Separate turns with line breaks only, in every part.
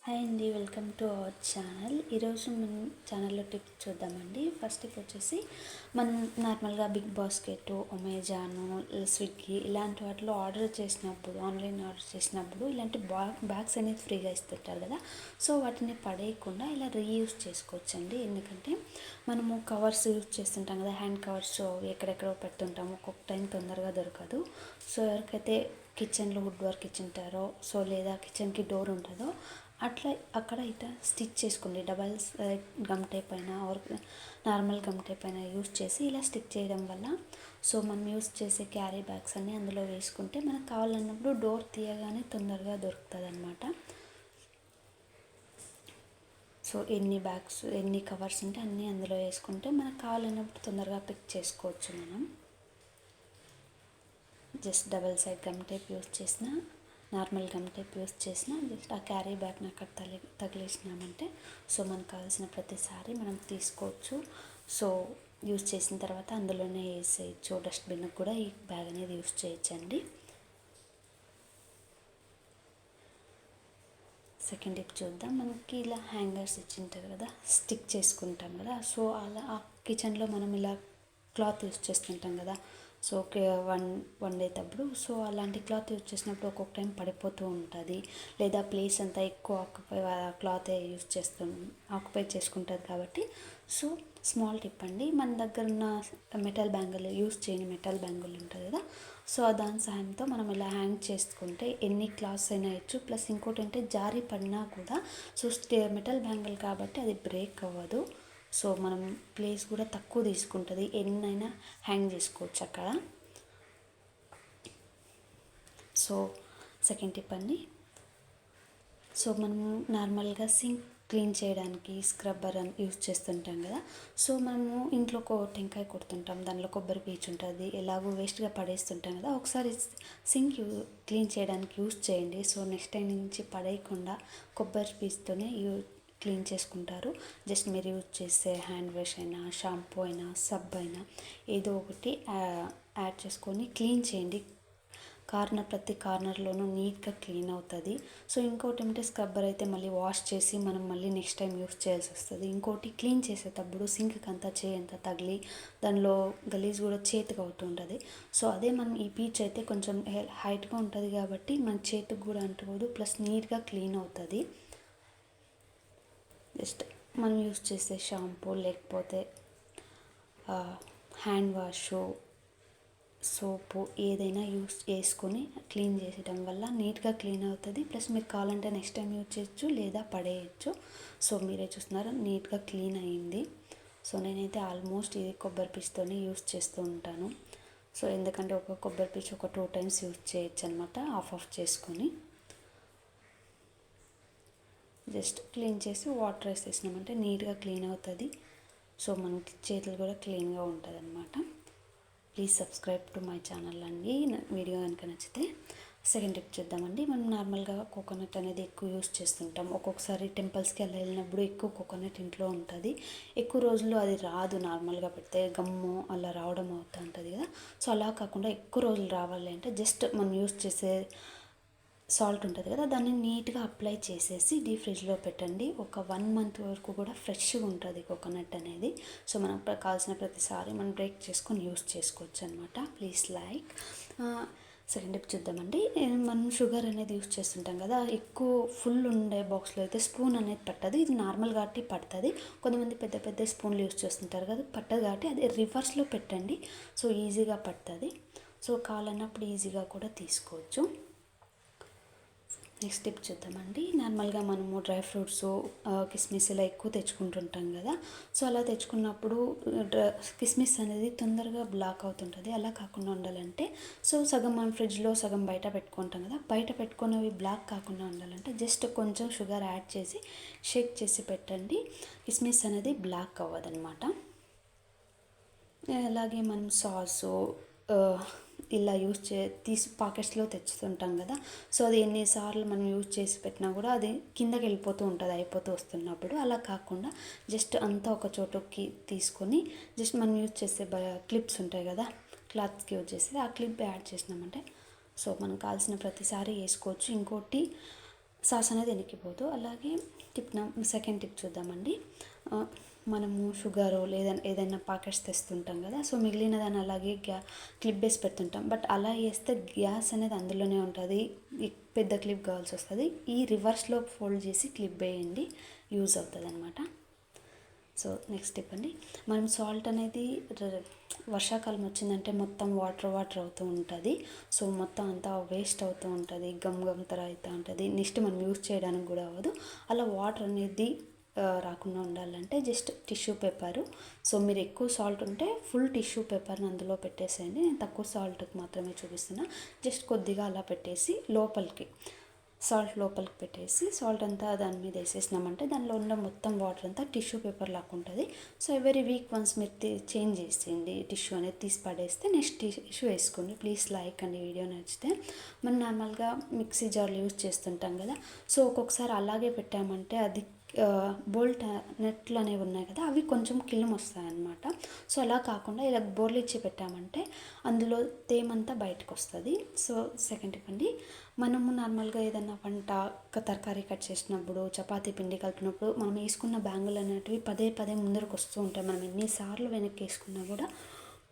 Hi అండి, welcome to our channel. ఈరోజు మన ఛానల్లో టిప్ చూద్దామండి. ఫస్ట్ టిప్ వచ్చేసి మనం నార్మల్గా బిగ్ బాస్కెట్, అమెజాను, స్విగ్గీ ఇలాంటి వాటిలో ఆర్డర్ చేసినప్పుడు, ఆన్లైన్ ఆర్డర్ చేసినప్పుడు ఇలాంటి బ్యాగ్స్ అనేది ఫ్రీగా ఇస్తుంటారు కదా. సో వాటిని పడేయకుండా ఇలా రీయూజ్ చేసుకోవచ్చండి. ఎందుకంటే మనము కవర్స్ యూజ్ చేస్తుంటాం కదా, హ్యాండ్ కవర్స్ ఎక్కడెక్కడో పెడుతుంటాము, ఒక్కొక్క టైం తొందరగా దొరకదు. సో ఎవరికైతే కిచెన్లో వుడ్ వర్క్ ఇచ్చింటారో, సో లేదా కిచెన్కి డోర్ ఉంటుందో అట్లా అక్కడ ఇట్లా స్టిచ్ చేసుకోండి. డబల్ గమ్ టేప్ అయినా ఆర్ నార్మల్ గమ్ టేప్ అయినా యూస్ చేసి ఇలా స్టిక్ చేయడం వల్ల సో మనం యూస్ చేసే క్యారీ బ్యాగ్స్ అన్నీ అందులో వేసుకుంటే మనకు కావాలన్నప్పుడు డోర్ తీయగానే తొందరగా దొరుకుతుంది అనమాట. సో ఎన్ని కవర్స్ ఉంటే అన్నీ అందులో వేసుకుంటే మనకు కావాలన్నప్పుడు తొందరగా పిక్ చేసుకోవచ్చు. మనం just double side gum tape use చేసిన, నార్మల్ గమ్ టేప్ యూస్ చేసిన, జస్ట్ ఆ క్యారీ బ్యాగ్ని అక్కడ తగిలేసినామంటే సో మనకు కావాల్సిన ప్రతిసారి మనం తీసుకోవచ్చు. సో యూస్ చేసిన తర్వాత అందులోనే వేసేయచ్చు. డస్ట్బిన్కి కూడా ఈ బ్యాగ్ అనేది యూస్ చేయొచ్చండి. సెకండ్ టిప్ చూద్దాం. మనకి ఇలా హ్యాంగర్స్ ఇచ్చింటారు కదా, స్టిక్ చేసుకుంటాం కదా. సో అలా ఆ కిచెన్లో మనం ఇలా క్లాత్ యూస్ చేస్తుంటాం కదా. సో వండేటప్పుడు సో అలాంటి క్లాత్ యూజ్ చేసినప్పుడు ఒక్కొక్క టైం పడిపోతూ ఉంటుంది, లేదా ప్లేస్ అంతా ఎక్కువ క్లాత్ ఆక్యుపై చేసుకుంటుంది. కాబట్టి సో స్మాల్ టిప్ అండి, మన దగ్గర ఉన్న మెటల్ బ్యాంగిల్, యూజ్ చేయని మెటల్ బ్యాంగిల్ ఉంటుంది కదా. సో దాని సహాయంతో మనం ఇలా హ్యాంగ్ చేసుకుంటే ఎన్ని క్లాత్స్ అయినా వేయచ్చు. ప్లస్ ఇంకోటి అంటే జారి పడినా కూడా సో మెటల్ బ్యాంగిల్ కాబట్టి అది బ్రేక్ అవ్వదు. సో మనం ప్లేస్ కూడా తక్కువ తీసుకుంటుంది, ఎన్నైనా హ్యాంగ్ చేసుకోవచ్చు అక్కడ. సో సెకండ్ టిప్ అండి. సో మనము నార్మల్గా సింక్ క్లీన్ చేయడానికి స్క్రబ్బర్ అని యూజ్ చేస్తుంటాం కదా. సో మనము ఇంట్లో టెంకాయ కొడుతుంటాం, దానిలో కొబ్బరి పీచు ఉంటుంది, ఎలాగో వేస్ట్గా పడేస్తుంటాం కదా. ఒకసారి సింక్ క్లీన్ చేయడానికి యూజ్ చేయండి. సో నెక్స్ట్ టైం నుంచి పడేయకుండా కొబ్బరి పీచుతోనే క్లీన్ చేసుకుంటారు. జస్ట్ మీరు యూజ్ చేసే హ్యాండ్ వాష్ అయినా, షాంపూ అయినా, సబ్ అయినా ఏదో ఒకటి యాడ్ చేసుకొని క్లీన్ చేయండి. ప్రతి కార్నర్లోనూ నీట్గా క్లీన్ అవుతుంది. సో ఇంకోటి ఏమంటే స్క్రబ్బర్ అయితే మళ్ళీ వాష్ చేసి మనం మళ్ళీ నెక్స్ట్ టైం యూస్ చేయాల్సి వస్తుంది. ఇంకోటి క్లీన్ చేసేటప్పుడు సింక్కి అంతా చేయంతా తగిలి దానిలో గలీజ్ కూడా చేతికి అవుతుంటుంది. సో అదే మనం ఈ పీచ్ అయితే కొంచెం హైట్గా ఉంటుంది కాబట్టి మన చేతికి కూడా అంటుకోదు, ప్లస్ నీట్గా క్లీన్ అవుతుంది. జస్ట్ మనం యూస్ చేసే షాంపూ లేకపోతే హ్యాండ్ వాషు, సోపు ఏదైనా యూస్ చేసుకొని క్లీన్ చేసేయడం వల్ల నీట్గా క్లీన్ అవుతుంది. ప్లస్ మీరు కావాలంటే నెక్స్ట్ టైం యూజ్ చేయొచ్చు లేదా పడేయచ్చు. సో మీరే చూస్తున్నారు, నీట్గా క్లీన్ అయ్యింది. సో నేనైతే ఆల్మోస్ట్ ఇది కొబ్బరి పీచుతోనే యూస్ చేస్తూ ఉంటాను. సో ఎందుకంటే ఒక కొబ్బరి పీచు ఒక 2 times యూజ్ చేయొచ్చు అనమాట, ఆఫ్ చేసుకొని. జస్ట్ క్లీన్ చేసి వాటర్ వేసేసినామంటే నీట్గా క్లీన్ అవుతుంది. సో మనకి చేతులు కూడా క్లీన్గా ఉంటుంది అనమాట. Please subscribe to my channel అండి. వీడియో కనుక నచ్చితే. సెకండ్ టిప్ చూద్దామండి. మనం నార్మల్గా కోకోనట్ అనేది ఎక్కువ యూస్ చేస్తుంటాం. ఒక్కొక్కసారి టెంపుల్స్కి వెళ్ళినప్పుడు ఎక్కువ కోకోనట్ ఇంట్లో ఉంటుంది. ఎక్కువ రోజులు అది రాదు, నార్మల్గా పెడితే గమ్ము అలా రావడం అవుతూ ఉంటుంది కదా. సో అలా కాకుండా ఎక్కువ రోజులు రావాలి అంటే జస్ట్ మనం యూస్ చేసే సాల్ట్ ఉంటుంది కదా, దాన్ని నీట్గా అప్లై చేసేసి డీప్ ఫ్రిడ్జ్లో పెట్టండి. ఒక 1 month వరకు కూడా ఫ్రెష్గా ఉంటుంది కోకోనట్ అనేది. సో మనం కావాల్సిన ప్రతిసారి మనం బ్రేక్ చేసుకొని యూస్ చేసుకోవచ్చు అనమాట. Please like. సెకండ్ టిప్ చూద్దామండి. మనం షుగర్ అనేది యూస్ చేస్తుంటాం కదా, ఎక్కువ ఫుల్ ఉండే బాక్స్లో అయితే స్పూన్ అనేది పట్టదు. ఇది నార్మల్ కాబట్టి పడుతుంది. కొంతమంది పెద్ద పెద్ద స్పూన్లు యూస్ చేస్తుంటారు కదా, పట్టదు కాబట్టి అది రివర్స్లో పెట్టండి. సో ఈజీగా పడుతుంది. సో కావాలన్నప్పుడు ఈజీగా కూడా తీసుకోవచ్చు. నెక్స్ట్ టిప్ చూద్దామండి. నార్మల్గా మనము డ్రై ఫ్రూట్స్, కిస్మిస్ ఇలా ఎక్కువ తెచ్చుకుంటుంటాం కదా. సో అలా తెచ్చుకున్నప్పుడు కిస్మిస్ అనేది తొందరగా బ్లాక్ అవుతుంటుంది. అలా కాకుండా ఉండాలంటే సో సగం మనం ఫ్రిడ్జ్లో సగం బయట పెట్టుకుంటాం కదా, బయట పెట్టుకున్నవి బ్లాక్ కాకుండా ఉండాలంటే జస్ట్ కొంచెం షుగర్ యాడ్ చేసి షేక్ చేసి పెట్టండి. కిస్మిస్ అనేది బ్లాక్ అవ్వదన్నమాట. అలాగే మనం సాసు ఇలా తీసి పాకెట్స్లో తెచ్చుతుంటాం కదా. సో అది ఎన్నిసార్లు మనం యూజ్ చేసి పెట్టినా కూడా అది కిందకి వెళ్ళిపోతూ ఉంటుంది అయిపోతూ వస్తున్నప్పుడు. అలా కాకుండా జస్ట్ అంతా ఒక చోటుకి తీసుకొని జస్ట్ మనం యూజ్ చేసే క్లిప్స్ ఉంటాయి కదా, క్లాత్కి యూజ్ చేసి ఆ క్లిప్ యాడ్ చేసినామంటే సో మనకు కావాల్సిన ప్రతిసారి వేసుకోవచ్చు. ఇంకోటి సాస్ అనేది ఎనికిపోదు. అలాగే సెకండ్ టిప్ చూద్దామండి. మనము షుగరు లేదా ఏదైనా పాకెట్స్ తెస్తుంటాం కదా, సో మిగిలిన దాన్ని అలాగే క్లిప్ వేసి పెడుతుంటాం. బట్ అలా వేస్తే గ్యాస్ అనేది అందులోనే ఉంటుంది, పెద్ద క్లిప్ కావాల్సి వస్తుంది. ఈ రివర్స్లో ఫోల్డ్ చేసి క్లిప్ వేయండి, యూజ్ అవుతుంది అనమాట. సో నెక్స్ట్ టిప్ అండి, మనం సాల్ట్ అనేది వర్షాకాలం వచ్చిందంటే మొత్తం వాటర్ అవుతూ ఉంటుంది. సో మొత్తం అంతా వేస్ట్ అవుతూ ఉంటుంది, గమ్ తర అవుతూ ఉంటుంది. నెక్స్ట్ మనం యూజ్ చేయడానికి కూడా అవ్వదు. అలా వాటర్ అనేది రాకుండా ఉండాలంటే జస్ట్ టిష్యూ పేపరు, సో మీరు ఎక్కువ సాల్ట్ ఉంటే ఫుల్ టిష్యూ పేపర్ని అందులో పెట్టేసేయండి. నేను తక్కువ సాల్ట్కి మాత్రమే చూపిస్తున్నా. జస్ట్ కొద్దిగా అలా పెట్టేసి సాల్ట్ లోపలికి పెట్టేసి సాల్ట్ అంతా దాని మీద వేసేసినామంటే దానిలో ఉన్న మొత్తం వాటర్ అంతా టిష్యూ పేపర్ లాగా ఉంటుంది. సో ఎవరీ వీక్ వన్స్ మీరు చేంజ్ చేసేయండి, టిష్యూ అనేది తీసి పడేస్తే నెక్స్ట్ టిష్యూ వేసుకోండి. ప్లీజ్ లైక్ అండి, వీడియో నచ్చితే. మనం నార్మల్గా మిక్సీ జార్లు యూజ్ చేస్తుంటాం కదా, సో ఒక్కొక్కసారి అలాగే పెట్టామంటే అది బోల్ట్ నెట్లు అనేవి ఉన్నాయి కదా, అవి కొంచెం కిల్లం వస్తాయన్నమాట. సో అలా కాకుండా ఇలా బోర్లు ఇచ్చి పెట్టామంటే అందులో తేమంతా బయటకు వస్తుంది. సో సెకండ్ టిప్ అండి, మనము నార్మల్గా ఏదైనా తరకారీ కట్ చేసినప్పుడు, చపాతీ పిండి కలిపినప్పుడు మనం వేసుకున్న బ్యాంగులు అనేటివి పదే ముందరకు వస్తూ ఉంటాయి. మనం ఎన్నిసార్లు వెనక్కి వేసుకున్నా కూడా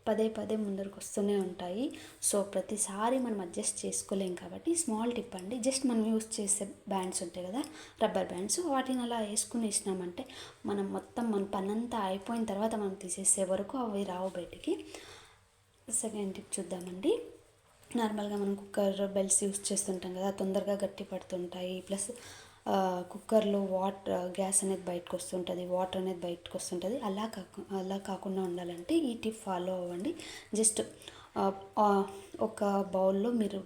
పదే ముందరకు వస్తూనే ఉంటాయి. సో ప్రతిసారి మనం అడ్జస్ట్ చేసుకోలేం కాబట్టి స్మాల్ టిప్ అండి, జస్ట్ మనం యూస్ చేసే బ్యాండ్స్ ఉంటాయి కదా, రబ్బర్ బ్యాండ్స్, వాటిని అలా వేసినామంటే మనం మొత్తం మన పనంతా అయిపోయిన తర్వాత మనం తీసేసే వరకు అవి రావు బయటికి. సెకండ్ టిప్ చూద్దామండి. నార్మల్గా మనం కుక్కర్ బెల్స్ యూస్ చేస్తుంటాం కదా, తొందరగా గట్టి పడుతుంటాయి. ప్లస్ కుక్కర్లో గ్యాస్ అనేది బయటకు వస్తుంటుంది, వాటర్ అనేది బయటకు వస్తుంటుంది. అలా కాకుండా ఉండాలంటే ఈ టిప్ ఫాలో అవ్వండి. జస్ట్ ఒక బౌల్లో మీరు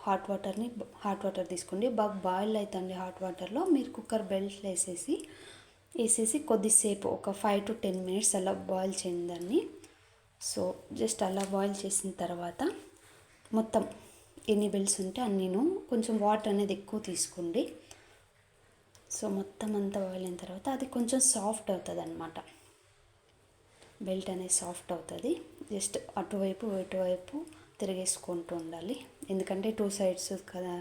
హాట్ వాటర్ తీసుకోండి, బాగా బాయిల్ అవుతుంది. హాట్ వాటర్లో మీరు కుక్కర్ బెల్ట్ వేసేసి కొద్దిసేపు ఒక 5 to 10 minutes అలా బాయిల్ చేయండి దాన్ని. సో జస్ట్ అలా బాయిల్ చేసిన తర్వాత మొత్తం ఎన్ని బెల్స్ ఉంటే అన్నీను కొంచెం వాటర్ అనేది ఎక్కువ తీసుకోండి. సో మొత్తం అంతా బాయిల్ అయిన తర్వాత అది కొంచెం సాఫ్ట్ అవుతుంది అన్నమాట, బెల్ట్ అనేది సాఫ్ట్ అవుతుంది. జస్ట్ అటువైపు ఇటువైపు తిరిగేసుకుంటూ ఉండాలి, ఎందుకంటే 2 sides కదా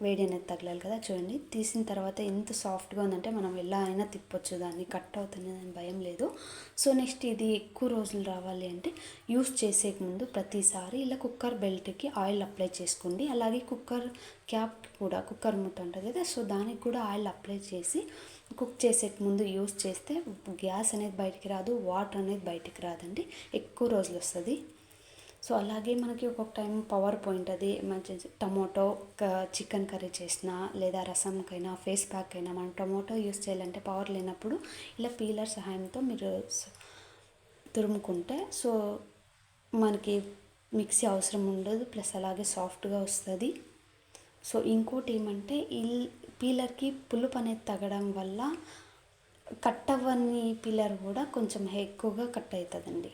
వేడి అనేది తగలాలి కదా. చూడండి, తీసిన తర్వాత ఎంత సాఫ్ట్గా ఉందంటే మనం ఎలా అయినా తిప్పొచ్చు, దాన్ని కట్ అవుతుంది అని భయం లేదు. సో నెక్స్ట్ ఇది ఎక్కువ రోజులు రావాలి అంటే యూస్ చేసే ముందు ప్రతిసారి ఇలా కుక్కర్ బెల్ట్కి ఆయిల్ అప్లై చేసుకోండి. అలాగే కుక్కర్ క్యాప్కి కూడా, కుక్కర్ మూత ఉంటుంది కదా, సో దానికి కూడా ఆయిల్ అప్లై చేసి కుక్ చేసే ముందు యూస్ చేస్తే గ్యాస్ అనేది బయటికి రాదు, వాటర్ అనేది బయటికి రాదండి, ఎక్కువ రోజులు వస్తుంది. సో అలాగే మనకి ఒక్కొక్క టైం పవర్ పోయింటుంది, మంచి టమోటో చికెన్ కర్రీ చేసినా లేదా రసంకైనా ఫేస్ ప్యాక్ అయినా మనం టమోటో యూస్ చేయాలంటే పవర్ లేనప్పుడు ఇలా పీలర్ సహాయంతో మీరు తురుముకుంటే సో మనకి మిక్సీ అవసరం ఉండదు, ప్లస్ అలాగే సాఫ్ట్గా వస్తుంది. సో ఇంకోటి ఏమంటే ఈ పీలర్కి పులుపు అనేది తగ్గడం వల్ల కట్ అవ్వని పీలర్ కూడా కొంచెం ఎక్కువగా కట్ అవుతుందండి.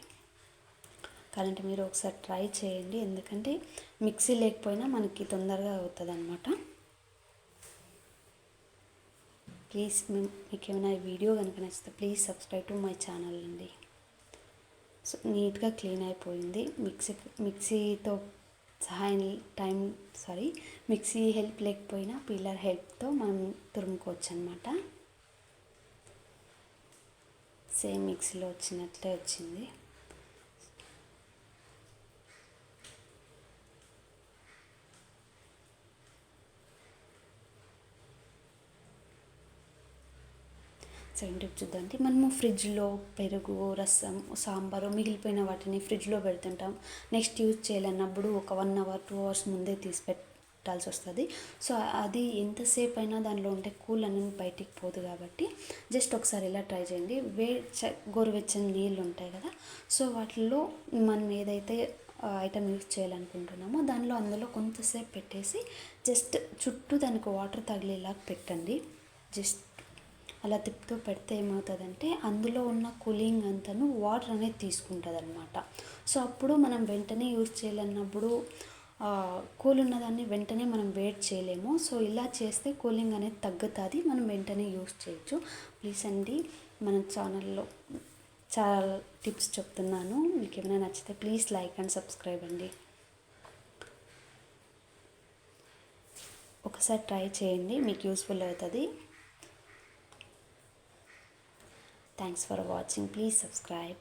కావాలంటే మీరు ఒకసారి ట్రై చేయండి, ఎందుకంటే మిక్సీ లేకపోయినా మనకి తొందరగా అవుతుంది అనమాట. ప్లీజ్ మీకు ఏమైనా వీడియో కనుక నచ్చితే please subscribe to my channel అండి. సో నీట్గా క్లీన్ అయిపోయింది. మిక్సీతో మిక్సీ హెల్ప్ లేకపోయినా పీలర్ హెల్ప్తో మనం తురుముకోవచ్చు అనమాట. సేమ్ మిక్సీలో వచ్చినట్లే వచ్చింది. సెకండ్ టిప్ చూద్దామంటే, మనము ఫ్రిడ్జ్లో పెరుగు, రసం, సాంబారు మిగిలిపోయిన వాటిని ఫ్రిడ్జ్లో పెడుతుంటాం. నెక్స్ట్ యూజ్ చేయాలన్నప్పుడు ఒక 1 hour 2 hours ముందే తీసి పెట్టాల్సి వస్తుంది. సో అది ఎంతసేపు అయినా దానిలో ఉంటే కూల్ అనేది బయటికి పోదు కాబట్టి జస్ట్ ఒకసారి ఇలా ట్రై చేయండి. గోరువెచ్చని నీళ్ళు ఉంటాయి కదా, సో వాటిల్లో మనం ఏదైతే ఐటమ్ యూజ్ చేయాలనుకుంటున్నామో అందులో కొంతసేపు పెట్టేసి జస్ట్ చుట్టూ దానికి వాటర్ తగిలేలా పెట్టండి. జస్ట్ అలా తిప్పుతూ పెడితే ఏమవుతుందంటే అందులో ఉన్న కూలింగ్ అంతను వాటర్ అనేది తీసుకుంటుంది అనమాట. సో అప్పుడు మనం వెంటనే యూజ్ చేయాలన్నప్పుడు కూల్ ఉన్నదాన్ని వెంటనే మనం వెయిట్ చేయలేము. సో ఇలా చేస్తే కూలింగ్ అనేది తగ్గుతుంది, మనం వెంటనే యూజ్ చేయొచ్చు. ప్లీజ్ అండి, మన ఛానల్లో చాలా టిప్స్ చెప్తున్నాను, మీకు ఏమైనా నచ్చితే ప్లీజ్ లైక్ అండ్ సబ్స్క్రైబ్ అండి. ఒకసారి ట్రై చేయండి, మీకు యూస్ఫుల్ అవుతుంది. Thanks for watching. Please subscribe.